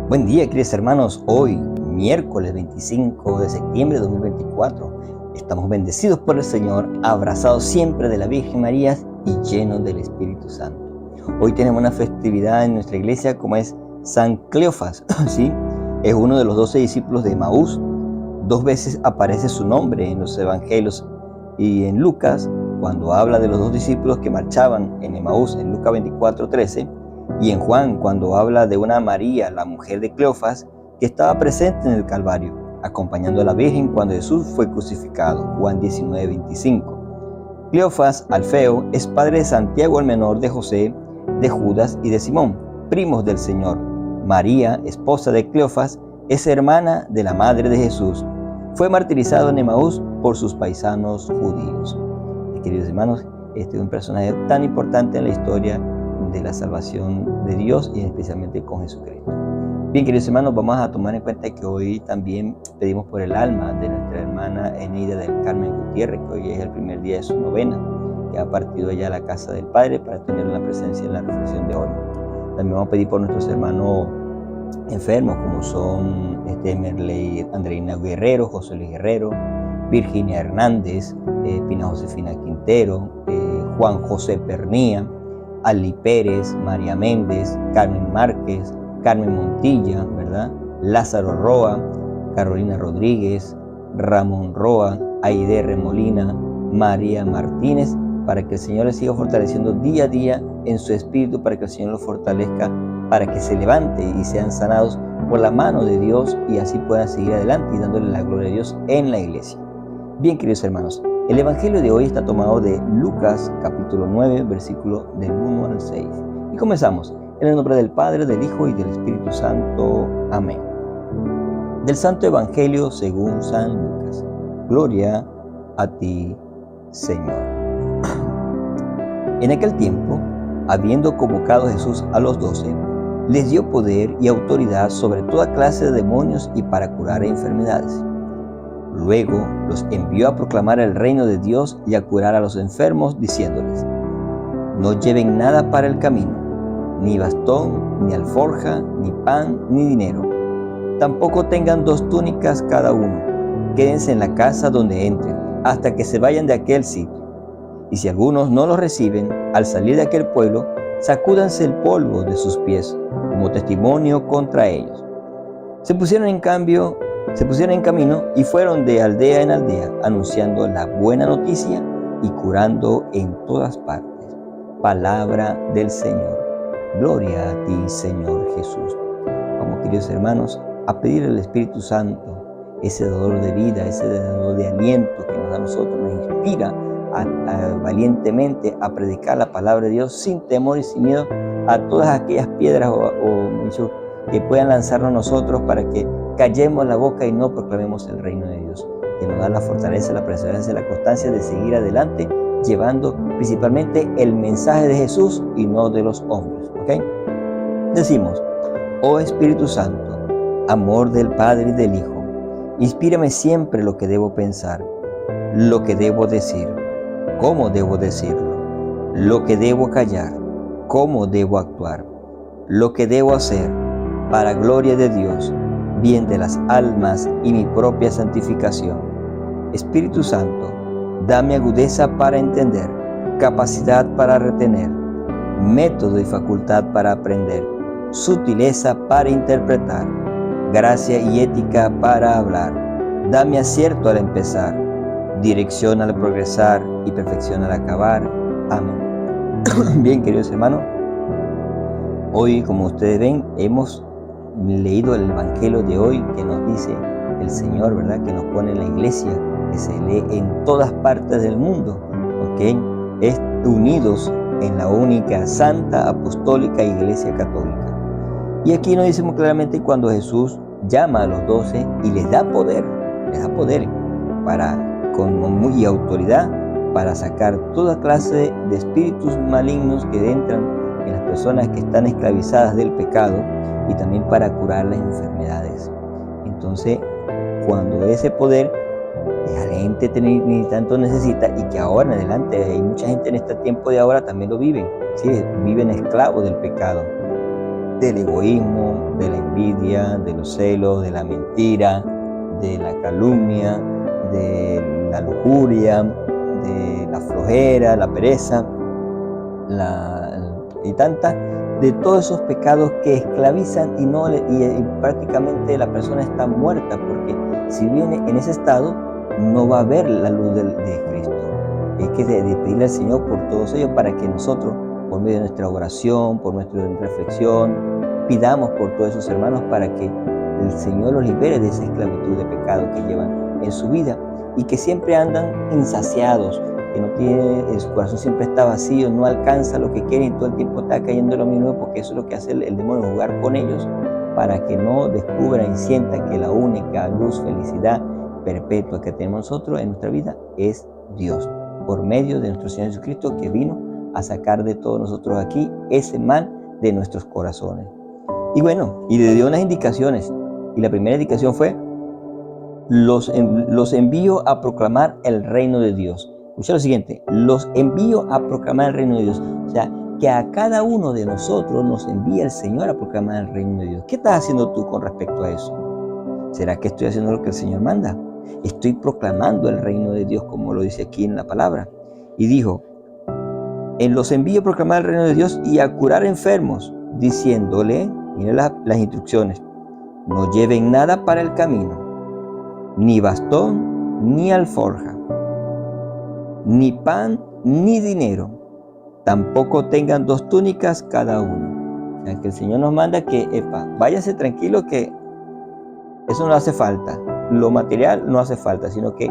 Buen día, queridos hermanos. Hoy, miércoles 25 de septiembre de 2024, estamos bendecidos por el Señor, abrazados siempre de la Virgen María y llenos del Espíritu Santo. Hoy tenemos una festividad en nuestra iglesia como es San Cleofas, ¿sí? Es uno de los 12 discípulos de Emaús. 2 veces aparece su nombre en los evangelios y en Lucas, cuando habla de los 2 discípulos que marchaban en Emaús, en Lucas 24:13, y en Juan, cuando habla de una María, la mujer de Cleofas, que estaba presente en el Calvario, acompañando a la Virgen cuando Jesús fue crucificado, Juan 19:25. Cleofas, Alfeo, es padre de Santiago el menor, de José, de Judas y de Simón, primos del Señor. María, esposa de Cleofas, es hermana de la madre de Jesús. Fue martirizado en Emaús por sus paisanos judíos. Queridos hermanos, este es un personaje tan importante en la historia de la salvación de Dios y especialmente con Jesucristo. Bien, queridos hermanos, vamos a tomar en cuenta que hoy también pedimos por el alma de nuestra hermana Eneida del Carmen Gutiérrez, que hoy es el primer día de su novena, que ha partido ella a la casa del Padre para tener la presencia en la reflexión de hoy. También vamos a pedir por nuestros hermanos enfermos, como son Merley Andreina Guerrero, José Luis Guerrero, Virginia Hernández, Pina Josefina Quintero, Juan José Pernía, Ali Pérez, María Méndez, Carmen Márquez, Carmen Montilla, ¿verdad? Lázaro Roa, Carolina Rodríguez, Ramón Roa, Aide Remolina, María Martínez, para que el Señor les siga fortaleciendo día a día en su espíritu, para que el Señor los fortalezca, para que se levante y sean sanados por la mano de Dios y así puedan seguir adelante y dándole la gloria a Dios en la iglesia. Bien, queridos hermanos, el Evangelio de hoy está tomado de Lucas capítulo 9, versículo del 1 al 6. Y comenzamos. En el nombre del Padre, del Hijo y del Espíritu Santo. Amén. Del Santo Evangelio según San Lucas. Gloria a ti, Señor. En aquel tiempo, habiendo convocado Jesús a los 12, les dio poder y autoridad sobre toda clase de demonios y para curar enfermedades. Luego los envió a proclamar el reino de Dios y a curar a los enfermos, diciéndoles: no lleven nada para el camino, ni bastón, ni alforja, ni pan, ni dinero. Tampoco tengan 2 túnicas cada uno. Quédense en la casa donde entren, hasta que se vayan de aquel sitio. Y si algunos no los reciben, al salir de aquel pueblo, sacúdanse el polvo de sus pies, como testimonio contra ellos. Se pusieron en camino y fueron de aldea en aldea, anunciando la buena noticia y curando en todas partes. Palabra del Señor. Gloria a ti, Señor Jesús. Vamos, queridos hermanos, a pedir al Espíritu Santo, ese dador de vida, ese dador de aliento que nos da a nosotros, nos inspira valientemente a predicar la palabra de Dios sin temor y sin miedo a todas aquellas piedras que puedan lanzarnos nosotros para que callemos la boca y no proclamemos el reino de Dios, que nos da la fortaleza, la perseverancia y la constancia de seguir adelante, llevando principalmente el mensaje de Jesús y no de los hombres. ¿Ok? Decimos: oh Espíritu Santo, amor del Padre y del Hijo, inspírame siempre lo que debo pensar, lo que debo decir, cómo debo decirlo, lo que debo callar, cómo debo actuar, lo que debo hacer, para gloria de Dios, bien de las almas y mi propia santificación. Espíritu Santo, dame agudeza para entender, capacidad para retener, método y facultad para aprender, sutileza para interpretar, gracia y ética para hablar. Dame acierto al empezar, dirección al progresar y perfección al acabar. Amén. Bien, queridos hermanos, hoy, como ustedes ven, hemos leído el Evangelio de hoy que nos dice el Señor, ¿verdad? Que nos pone en la iglesia, que se lee en todas partes del mundo, ¿ok? Unidos en la única Santa Apostólica Iglesia Católica. Y aquí nos dice muy claramente cuando Jesús llama a los 12 y les da poder y autoridad para sacar toda clase de espíritus malignos que entran en las personas que están esclavizadas del pecado y también para curar las enfermedades. Entonces, cuando ese poder la gente ni tanto necesita, y que ahora en adelante hay mucha gente en este tiempo de ahora también lo viven, ¿sí? Viven esclavos del pecado, del egoísmo, de la envidia, envidia, de los celos, de la mentira, de la calumnia, de la lujuria, de la flojera, la pereza, de todos esos pecados que esclavizan y prácticamente la persona está muerta, porque si viene en ese estado no va a ver la luz de Cristo. Hay que pedirle al Señor por todos ellos para que nosotros, por medio de nuestra oración, por nuestra reflexión, pidamos por todos esos hermanos para que el Señor los libere de esa esclavitud de pecado que llevan en su vida y que siempre andan insaciados, que su corazón siempre está vacío, no alcanza lo que quiere y todo el tiempo está cayendo lo mismo, porque eso es lo que hace el demonio, jugar con ellos para que no descubran y sientan que la única luz, felicidad perpetua que tenemos nosotros en nuestra vida es Dios, por medio de nuestro Señor Jesucristo, que vino a sacar de todos nosotros aquí ese mal de nuestros corazones. Y bueno, y le dio unas indicaciones, y la primera indicación fue: los envío a proclamar el reino de Dios. Escucha lo siguiente: los envío a proclamar el reino de Dios. O sea, que a cada uno de nosotros nos envía el Señor a proclamar el reino de Dios. ¿Qué estás haciendo tú con respecto a eso? ¿Será que estoy haciendo lo que el Señor manda? Estoy proclamando el reino de Dios, como lo dice aquí en la palabra. Y dijo: los envío a proclamar el reino de Dios y a curar enfermos, diciéndole, miren las instrucciones: no lleven nada para el camino, ni bastón, ni alforja, ni pan, ni dinero. Tampoco tengan 2 túnicas cada uno. O sea, que el Señor nos manda que, váyase tranquilo, que eso no hace falta. Lo material no hace falta, sino que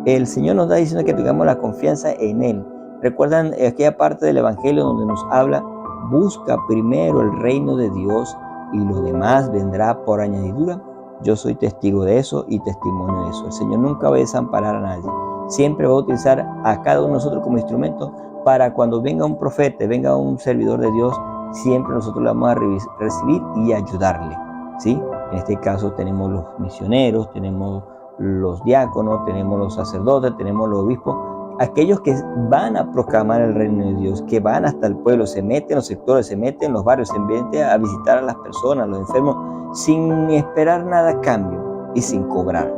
el Señor nos está diciendo que tengamos la confianza en Él. ¿Recuerdan aquella parte del Evangelio donde nos habla: busca primero el reino de Dios y lo demás vendrá por añadidura? Yo soy testigo de eso y testimonio de eso. El Señor nunca va a desamparar a nadie. Siempre va a utilizar a cada uno de nosotros como instrumento para cuando venga un profeta, venga un servidor de Dios, siempre nosotros le vamos a recibir y ayudarle, ¿sí? En este caso tenemos los misioneros, tenemos los diáconos, tenemos los sacerdotes, tenemos los obispos, aquellos que van a proclamar el reino de Dios, que van hasta el pueblo, se meten en los sectores, se meten en los barrios, se meten a visitar a las personas, a los enfermos, sin esperar nada a cambio y sin cobrar.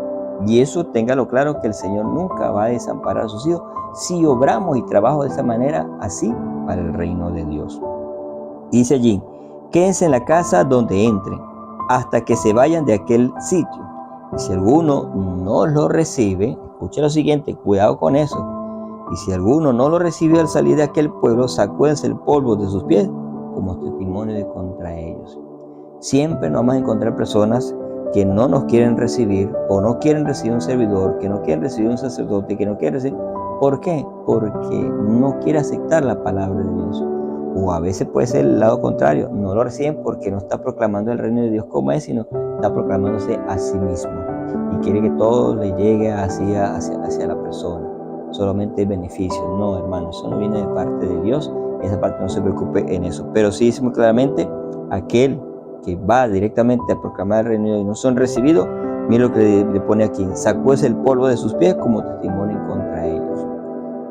Y eso, téngalo claro, que el Señor nunca va a desamparar a sus hijos si obramos y trabajamos de esa manera, así, para el reino de Dios. Dice allí: quédense en la casa donde entren, hasta que se vayan de aquel sitio. Y si alguno no lo recibe, escucha lo siguiente, cuidado con eso. Y si alguno no lo recibe al salir de aquel pueblo, sacúdense el polvo de sus pies como testimonio de contra ellos. Siempre nos vamos a encontrar personas que no nos quieren recibir, o no quieren recibir un servidor, que no quieren recibir un sacerdote, que no quieren recibir. ¿Por qué? Porque no quiere aceptar la palabra de Dios. O a veces puede ser el lado contrario: no lo reciben porque no está proclamando el reino de Dios como es, sino está proclamándose a sí mismo y quiere que todo le llegue hacia la persona, solamente beneficio. No, hermano, eso no viene de parte de Dios. Esa parte no se preocupe en eso. Pero sí dice muy claramente: aquel que va directamente a proclamar el reino de Dios y no son recibidos, mira lo que le pone aquí: sacúese el polvo de sus pies como testimonio contra ellos.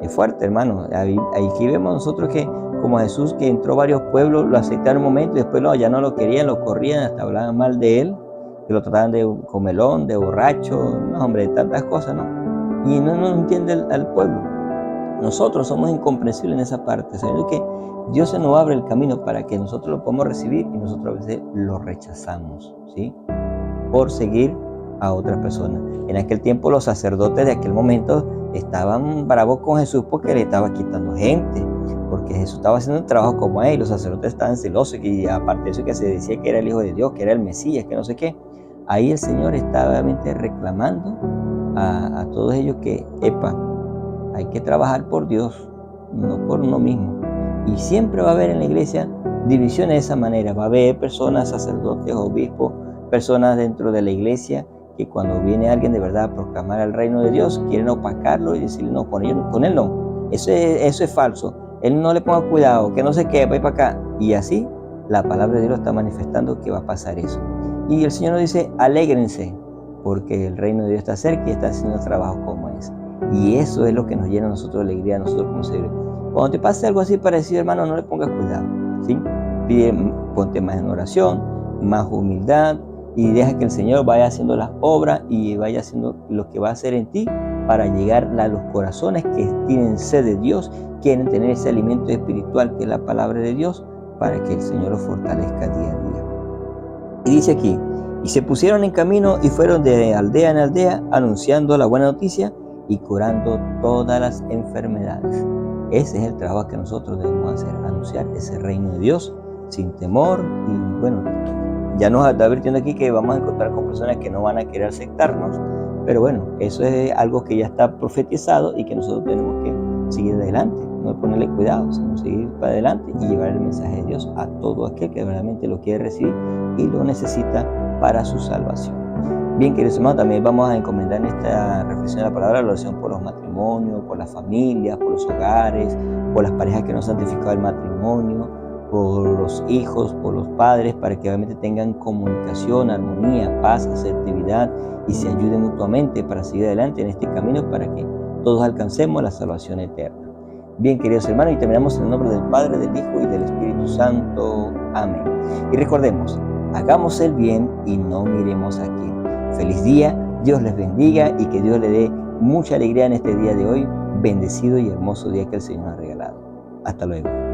Es fuerte, hermano. Aquí vemos nosotros que, como Jesús, que entró a varios pueblos, lo aceptaron un momento y después ya no lo querían, lo corrían, hasta hablaban mal de él, que lo trataban de comelón, de borracho, no, hombre, de tantas cosas, ¿no? Y no entiende al pueblo. Nosotros somos incomprensibles en esa parte, sabiendo que Dios se nos abre el camino para que nosotros lo podamos recibir y nosotros a veces lo rechazamos, ¿sí? Por seguir a otras personas. En aquel tiempo los sacerdotes de aquel momento estaban bravos con Jesús porque le estaba quitando gente, porque Jesús estaba haciendo un trabajo como él. Los sacerdotes estaban celosos, y aparte de eso, que se decía que era el Hijo de Dios, que era el Mesías, que no sé qué. Ahí el Señor estaba obviamente reclamando a todos ellos que, hay que trabajar por Dios, no por uno mismo. Y siempre va a haber en la iglesia divisiones de esa manera. Va a haber personas, sacerdotes, obispos, personas dentro de la iglesia que cuando viene alguien de verdad a proclamar el reino de Dios, quieren opacarlo y decirle: no, con él no. Eso es falso. Él no le ponga cuidado, que no sé qué, va para acá. Y así la palabra de Dios está manifestando que va a pasar eso. Y el Señor nos dice: alégrense, porque el reino de Dios está cerca y está haciendo el trabajo como es. Y eso es lo que nos llena a nosotros de alegría, a nosotros como seguidores. Cuando te pase algo así parecido, hermano, no le pongas cuidado, ¿sí? Ponte más en oración, más humildad y deja que el Señor vaya haciendo las obras y vaya haciendo lo que va a hacer en ti para llegar a los corazones que tienen sed de Dios, quieren tener ese alimento espiritual que es la palabra de Dios, para que el Señor los fortalezca día a día. Y dice aquí, y se pusieron en camino y fueron de aldea en aldea anunciando la buena noticia y curando todas las enfermedades. Ese es el trabajo que nosotros debemos hacer, anunciar ese reino de Dios sin temor. Y bueno, ya nos está advirtiendo aquí que vamos a encontrar con personas que no van a querer aceptarnos, pero bueno, eso es algo que ya está profetizado y que nosotros tenemos que seguir adelante, no ponerle cuidado, sino seguir para adelante y llevar el mensaje de Dios a todo aquel que realmente lo quiere recibir y lo necesita para su salvación. Bien, queridos hermanos, también vamos a encomendar en esta reflexión de la palabra la oración por los matrimonios, por las familias, por los hogares, por las parejas que no han santificado el matrimonio, por los hijos, por los padres, para que obviamente tengan comunicación, armonía, paz, asertividad y se ayuden mutuamente para seguir adelante en este camino para que todos alcancemos la salvación eterna. Bien, queridos hermanos, y terminamos en el nombre del Padre, del Hijo y del Espíritu Santo. Amén. Y recordemos, hagamos el bien y no miremos a quién. Feliz día, Dios les bendiga y que Dios le dé mucha alegría en este día de hoy, bendecido y hermoso día que el Señor ha regalado. Hasta luego.